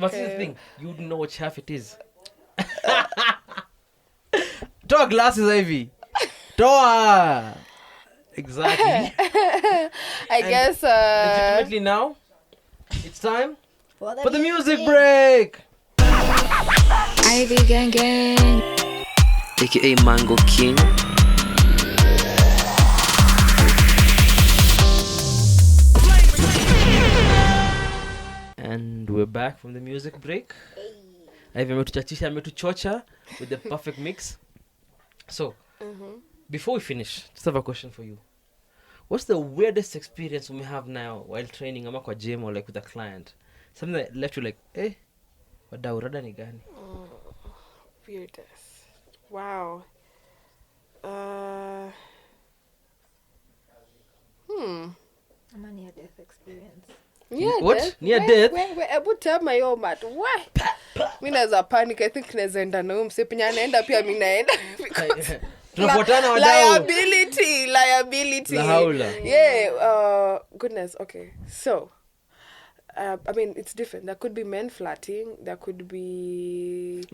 But see the thing, you wouldn't know what half it is. Toa glasses, Ivy. Toa. Exactly. I guess. Legitimately now, it's time for the music break. Ivy Gang Gang. AKA Mango King. And we're back from the music break. Ivy ametuchachisha, ametuchocha with the perfect mix. So, before we finish, just have a question for you. What's the weirdest experience we have now while training ama kwa gym or like with a client? Something that left you like, wadau rada ni gani? Weirdest. Wow. I'm a near-death experience. Yeah, What? Near death? Hebu tama hiyo mat. Mi naweza panic. I think naweza enda na huyo mse penye anaenda pia mi naenda. Tunafuatana wadau. Liability. La haula. Yeah. Goodness. Okay. So, I mean, it's different. There could be men flirting. There could be.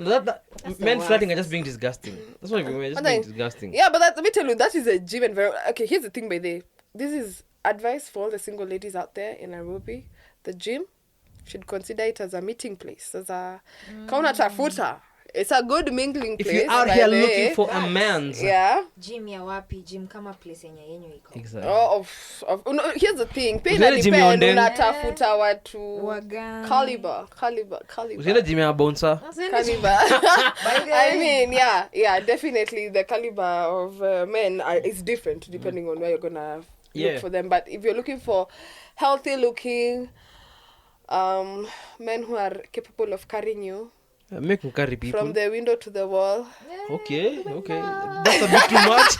Men flirting are just being disgusting. That's what we're just being disgusting. Yeah, but let me tell you, that is a gym environment. Okay, here's the thing, by the way. This is advice for all the single ladies out there in Nairobi. The gym should consider it as a meeting place, as a kauna tafuta. It's a good mingling place. If you are by here the looking way. for a man's. Yeah. Gym ya wapi? Gym kama place yenye iko. Exactly. No, here's the thing. Pay Usiende na gym ya depend Ondeni. unatafuta watu Wagani. caliber. Usiende gym ya bouncer. Caliber. I mean, yeah, definitely the caliber of men is different depending on where you're gonna look for them. But if you're looking for healthy looking men who are capable of carrying you Make them carry people. from the window to the wall. Okay. That's a bit too much.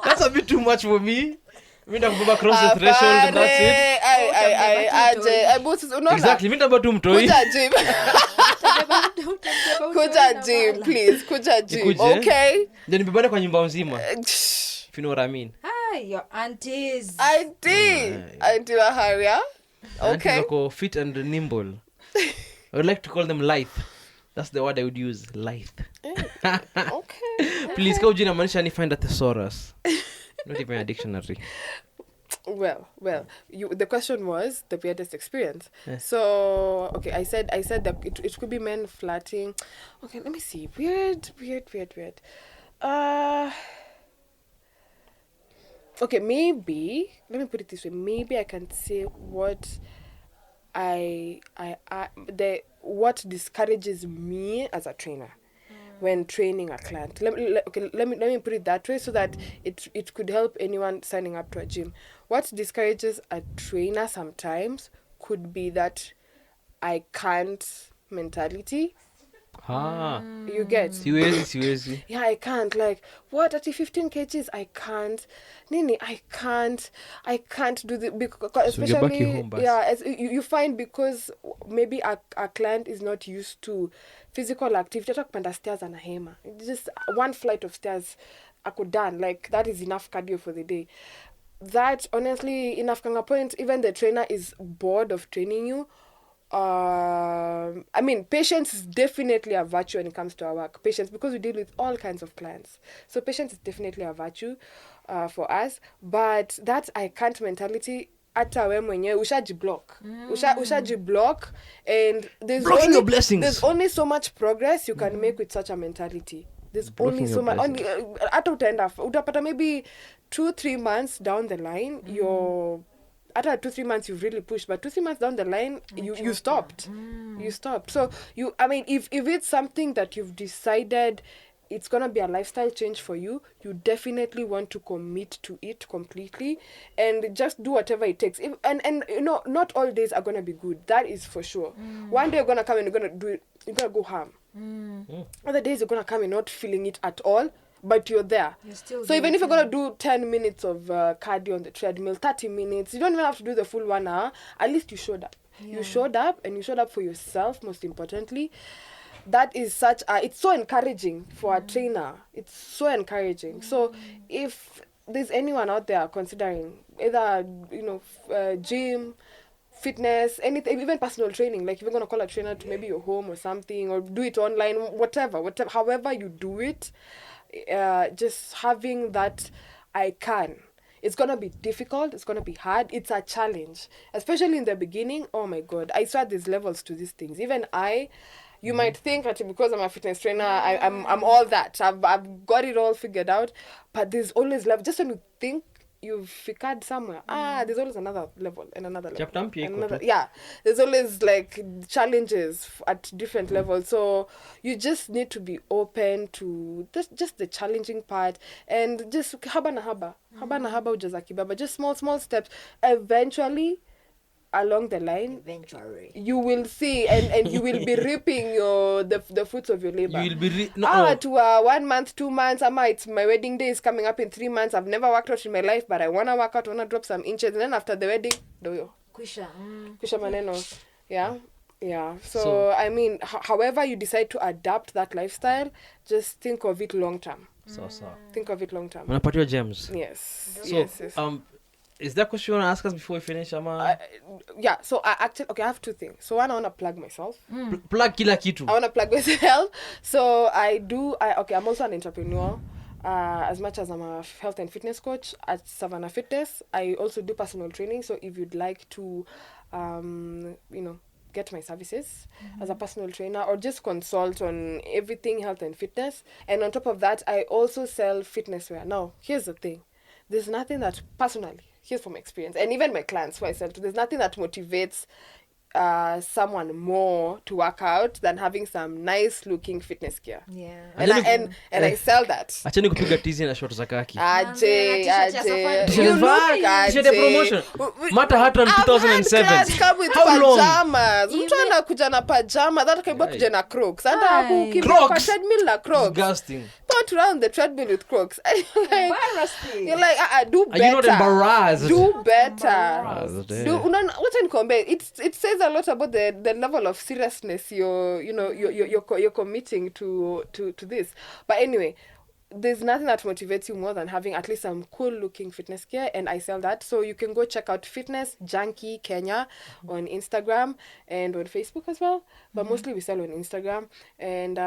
That's a bit too much for me. Mi nakubeba cross the threshold and that's it. Exactly. Mi ntabeba tu mtoi. Kuja gym, please. Kuja gym. Nikuje. Okay. Ndio nibebane kwa nyumba nzima. If you know what I mean. Hi, your aunties. Auntie Waharia. Okay. Aunties wako fit and nimble. I would like to call them lithe. That's the word I would use. Lithe. Okay. Please, kau jina manisha ni find a thesaurus. Not even a dictionary. Well. The question was the weirdest experience. Yeah. So okay, I said that it could be men flirting. Okay, let me see. Weird. Okay, maybe let me put it this way. Maybe I can say what what discourages me as a trainer when training a client. Let me put it that way so that it could help anyone signing up to a gym. What discourages a trainer sometimes could be that I can't mentality. You get? Siwezi. Yeah, I can't. Like, what? At 15 kgs, I can't. Nini, I can't do the because So you're back especially home, bas. yeah, as you find because maybe our client is not used to physical activity. Hata kupanda stairs anahema. Just one flight of stairs, ako done. Like that is enough cardio for the day. That honestly, enough kanga point. Even the trainer is bored of training you. I mean, patience is definitely a virtue when it comes to our work. Patience, because we deal with all kinds of clients. So patience is definitely a virtue for us. But that I can't mentality, hata we mwenyewe ushajiblock. Ushajiblock, and Blocking your blessings. there's only so much progress you can make with such a mentality. There's Blocking only your so much. blessings. Hata utaenda utapata maybe 2-3 months down the line, you're after 2-3 months you've really pushed, but 2-3 months down the line you stopped. You stopped. So I mean, if it's something that you've decided it's gonna be a lifestyle change for you, you definitely want to commit to it completely and just do whatever it takes. And you know, not all days are gonna be good. That is for sure. One day you're gonna come and you're gonna do it. You're gonna go harm. Other days you're gonna come and not feeling it at all, but you're there. So even if you're going to do 10 minutes of cardio on the treadmill, 30 minutes, you don't even have to do the full 1 hour. At least you showed up. You showed up, and you showed up for yourself, most importantly. That is such it's so encouraging for a trainer. It's so encouraging. So if there's anyone out there considering either, gym, fitness, anything, even personal training, like if you're going to call a trainer to maybe your home or something, or do it online, whatever, however you do it, just having that I can. It's going to be difficult. It's going to be hard. It's a challenge, especially in the beginning. Oh my God. I swear there's levels to these things. Even you might think that because I'm a fitness trainer, I'm all that. I've got it all figured out. But there's always levels. Just when you think you've figured somewhere, there's always another level and another level. There's always like challenges at different levels. So you just need to be open to just the challenging part, and just haba na haba ujaza kibaba, just small steps. Eventually, along the line, you will see and you will be reaping the fruits of your labor. You will be to 1 month, 2 months, it's my wedding day is coming up in 3 months. I've never worked out in my life, but I want to work out, want to drop some inches, and then after the wedding, Kusha maneno. Yeah. So I mean, however you decide to adapt that lifestyle, just think of it long term. Think of it long term. Unapatiwa gems. Yes. So, yes. Is there a question you want to ask us before we finish, Ama? Yeah, so I have 2 things. So one, I want to plug myself. Plug kila kitu. I want to plug myself. So I'm also an entrepreneur. As much as I'm a health and fitness coach at Savannah Fitness, I also do personal training. So if you'd like to, get my services as a personal trainer, or just consult on everything health and fitness. And on top of that, I also sell fitness wear. Now, here's the thing. There's nothing that personally, here's from experience, and even my clients who I sell to, there's nothing that motivates someone more to work out than having some nice looking fitness gear. Yeah. And I sell that. Acheni kupiga tizi na short za kaki. Aje. T-shirt ya promotion. Mata Hatton 2007. Come with How long? pajamas. Mtu anakuja na pajama, that can kuja na Crocs. Hata kukimbia kwa treadmill na Crocs. Disgusting. Don't run the treadmill with Crocs. Embarrassing. You're like, do better. Are you not embarrassed? Do better. What in combat? It says a lot about the level of seriousness you're committing to this. But anyway, there's nothing that motivates you more than having at least some cool looking fitness gear, and I sell that. So you can go check out Fitness Junkie Kenya on Instagram and on Facebook as well, but mostly we sell on Instagram. And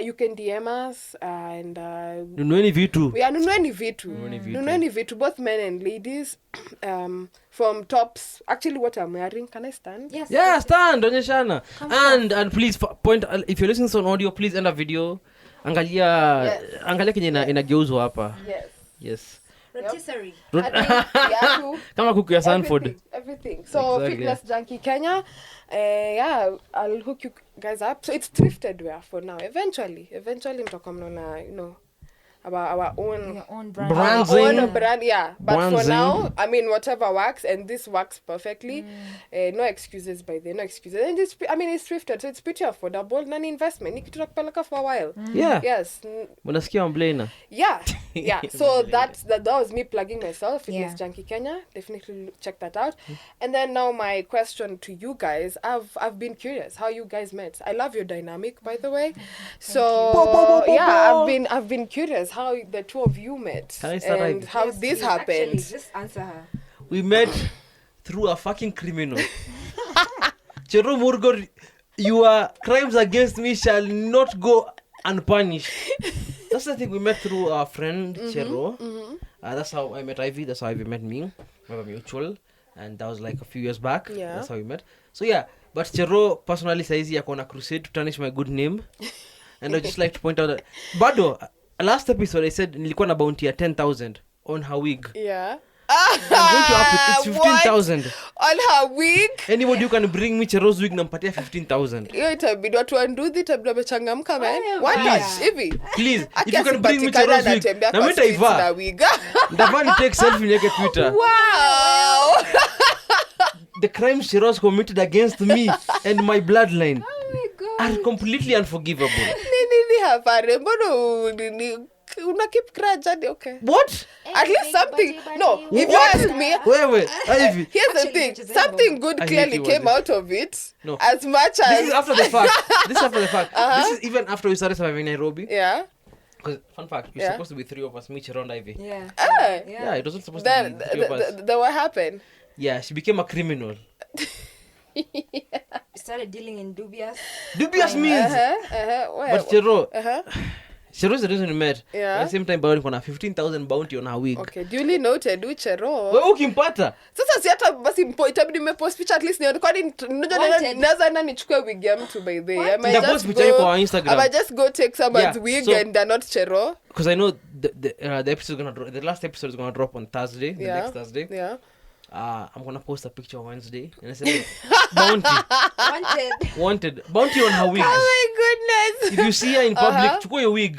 you can DM us and Nunueni vitu. Nunueni vitu, both men and ladies. From tops, actually what I'm wearing, can I stand? Yes. Yeah, stand, onyeshana. And please point, if you're listening to an audio, please end a video. Angalia kenye inageuzwa hapa. Yes. Rotisserie. Kama kuku ya Sanford. Everything. So exactly. Fitness Junkie Kenya. I'll hook you guys up. So it's thrifted wear for now. Eventually mtakuwa mnaona, about our own Your own brand. Brands. our Branding. own brand, yeah. But for Branding. now, I mean, whatever works, and this works perfectly. No excuses by the no excuses. And it's thrifted, so it's pretty affordable. None investment. Ni kitu nakupeleka for a while. Yeah. Yes. Unasikia mblena. Yeah. Yeah. So that was me plugging myself. Fitness Yeah. Junkie Kenya. Definitely check that out. And then now my question to you guys. I've been curious how you guys met. I love your dynamic, by the way. So yeah, I've been curious how the two of you met Can I start and like- how Yes, this please, happened. Actually, just answer her. We met through a fucking criminal. Chero Murgo, your crimes against me shall not go unpunished. That's the thing. We met through our friend Chero. That's how I met Ivy. That's how Ivy met me. We have a mutual, and that was like a few years back. Yeah. That's how we met. So yeah, but Chero personally says yako na crusade to tarnish my good name, and I just like to point out that bado last episode I said nilikuwa na bounty ya 10,000 on her wig. Yeah. I'm going to up it. It's 15,000. On her wig. Anybody who can bring me Chero's wig nampatia 15,000. Hiyo itabidi watu wanduthi itabidi wamechangamka man. One Please. touch hivi. Please, if Aki you can bring me asipatikana Chero's wig, anatembea na kwa mimi streets na nitaivaa. wig. Ndavaa ni take selfie niweke Twitter. Wow. The crimes Chero's committed against me and my bloodline Oh my God. are completely unforgivable. Nini hapare? Mbona nini una keep grudge hadi okay. What? At least something. No, if you What? ask me, Wewe, Ivy. here's the Actually, thing. which is Something good I hate clearly you, came Wale. out of it. No. As much This as is after the fact. This is after the fact. This is even after we started surviving Nairobi. yeah. Because fun fact, we're Yeah. supposed to be 3 of us, me, Chero and Ivy. Yeah. Ah. Yeah, it wasn't supposed Then to be 3 of us. then what happened? Yeah, she became a criminal. Started dealing in dubious. Dubious means. Well, But Chero, uh-huh. Chero is the reason we met. Yeah. At the same time, bado niko na 15,000 bounty on her wig. Okay, duly noted. Uchero. Wewe ukimpata. Sasa si hata basi itabidi nimepost picha at least nione kwani Wanted. naweza enda nichukue wig ya mtu by the way. I might Nitapost just picha yako go- kwa Instagram. I might just go take someone's Yeah, wig so- and they're not Chero. Because I know the episode is gonna drop. The last episode is gonna drop on Thursday. The Yeah. next Thursday. Yeah. I'm gonna post a picture on Wednesday and I said bounty Wanted. wanted bounty on her wig. Oh my goodness. If you see her in public, chukua your wig.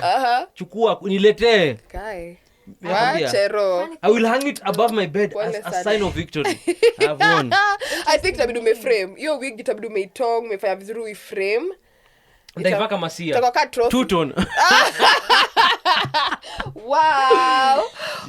Chukua niletee. Guy. Nakwambia. Wa Chero. I will hang it above my bed Pole as a sana. sign of victory. I have won. I think itabidi umeframe. Hiyo wig itabidi umeitong, umefanya vizuri uiframe. Ndaivaa kama sia. Itakuwa ka trophy. Two-tone. Wow.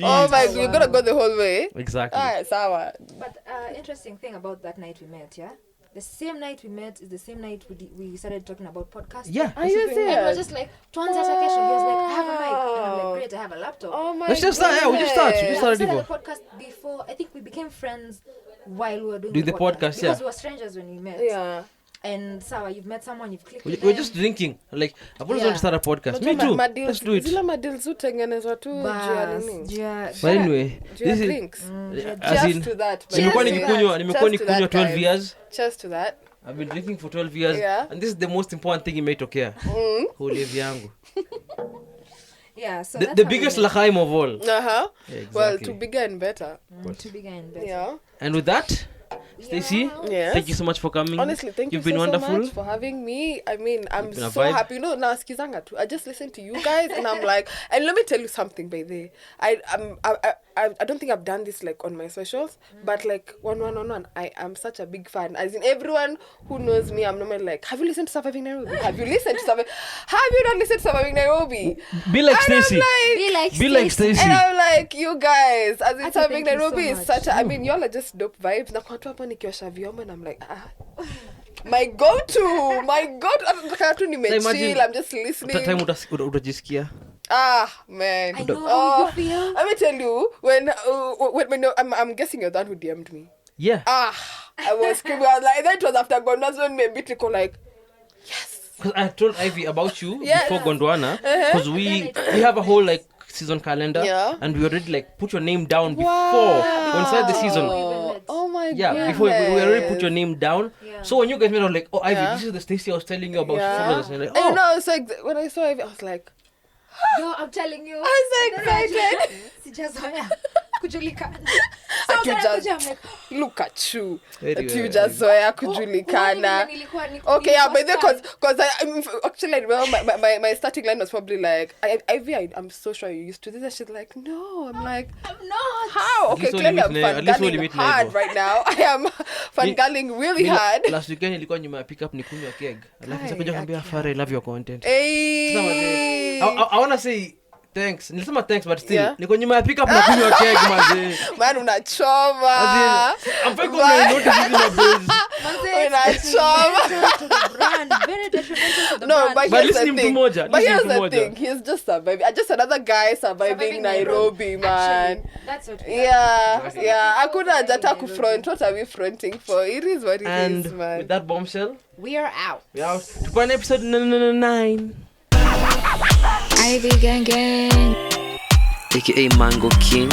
Oh my god, you're gonna go the whole way. Exactly. Ah, sawa. But interesting thing about that night we met, yeah? The same night we met is the same night we started talking about podcasting. Yeah. Are you And we were serious? just like, tuanze hata kesho. He was like, I have a mic. And I'm like, great, I have a laptop. Oh my Let's just start. Yeah, we just start. We Yeah, just we started started before. the podcast before. I think we became friends while we were doing Doing the podcast, because yeah. we were strangers when we met. Yeah. And Sawa, you've met someone, you've clicked We're with them. just drinking. Like, I've always Yeah. wanted to start a podcast. Me Unajua too. madeals- Let's do it. Zile madeals hutengenezwa tu juu ya Bas, nini? jia- But anyway, Juu ya this is drinks. as Cheers in to that. by nimekuwa the way. nikikunywa Cheers to that, 12 guys. years. Cheers to that. I've been drinking for 12 years. Yeah. And this is the most important thing imetokea. Ulevi yangu. Yeah, so The, that's the how we biggest met. lahaim of all. Uh-huh. Yeah, Well, exactly. to bigger and better. To bigger and better. Yeah. And with that, Stacy, Yes. thank you so much for coming. Honestly, thank You've you been so wonderful. much for having me. I mean, I'm It's been a so vibe. happy. You know, nasikizanga tu. I just listen to you guys and I'm like, and let me tell you something, by the way. I don't think I've done this like on my socials, but like one, I am such a big fan. As in everyone who knows me, I'm normally like, have you listened to Surviving Nairobi? Have you listened to Surviving? Have you not listened to Surviving Nairobi? Be like And I'm Stacy. like, Be like Stacy. and I'm like, you guys, as in Ati, Surviving thank you Nairobi so is much. such a, I mean, y'all are just dope vibes. Na kwa tu hapa nikiosha vyombo and I'm like, my go-to. Nataka tu So nimechill, imagine I'm just listening. time utajisikia. Man. I know how you feel. Let me tell you, when I'm guessing you're the one who DM'd me. Yeah. I was screaming. I was like, that was after Gondwa's when maybe Tico like, Because I told Ivy about you Yeah. before Gondwana. Because we have a whole like season calendar. Yeah. And we already like put your name down before. Wow. Inside the season. Oh my god. Yeah, before we already put your name down. Yeah. So when you guys met, I was like, oh, Ivy, Yeah. this is the Stacy I was telling you about. Yeah. And you're like, And oh. you know, it's like when I saw it, I was like, Yo, I'm telling you. I was so excited. Sijazoea. kujulikana. So Ati when I just- kuja, I'm like, Look at you. Very That you well. just zoea oh, kujulikana. nilikuwa Okay, yeah, but then stand. because actually I remember my starting line was probably like I'm so sure you're used to this. And she's like, no. I'm like, I'm not. how? Okay, least clearly I'm only at least only fangirling meet hard neighbor. right now. I am fangirling really hard. last weekend ilikuwa nyuma ya pick up ni kunywa keg alafu sasa kuja kwambia Aki. Fare I love your content. Hey. Sasa mazee, I wanna say thanks. Nilisema thanks but still Yeah. niko nyuma ya pick up na kunywa keg mazee. Man, unachoma. I'm very confident not to be in a base. Manze, Unachoma. detrimental to the brand. Very detrimental to the No, brand. but But here's the listen to thing. Moja, But listen here's to the Moja. thing. He's just surviving. Just another guy surviving Nairobi, man. Actually, that's what we are. Yeah. Hakuna Surviving hata Nairobi. kufront. What are we fronting for? It is what it And is, man. with that bombshell, We are out. we out. Tuko na episode 9. Ivy Gang Gang. AKA Mango King.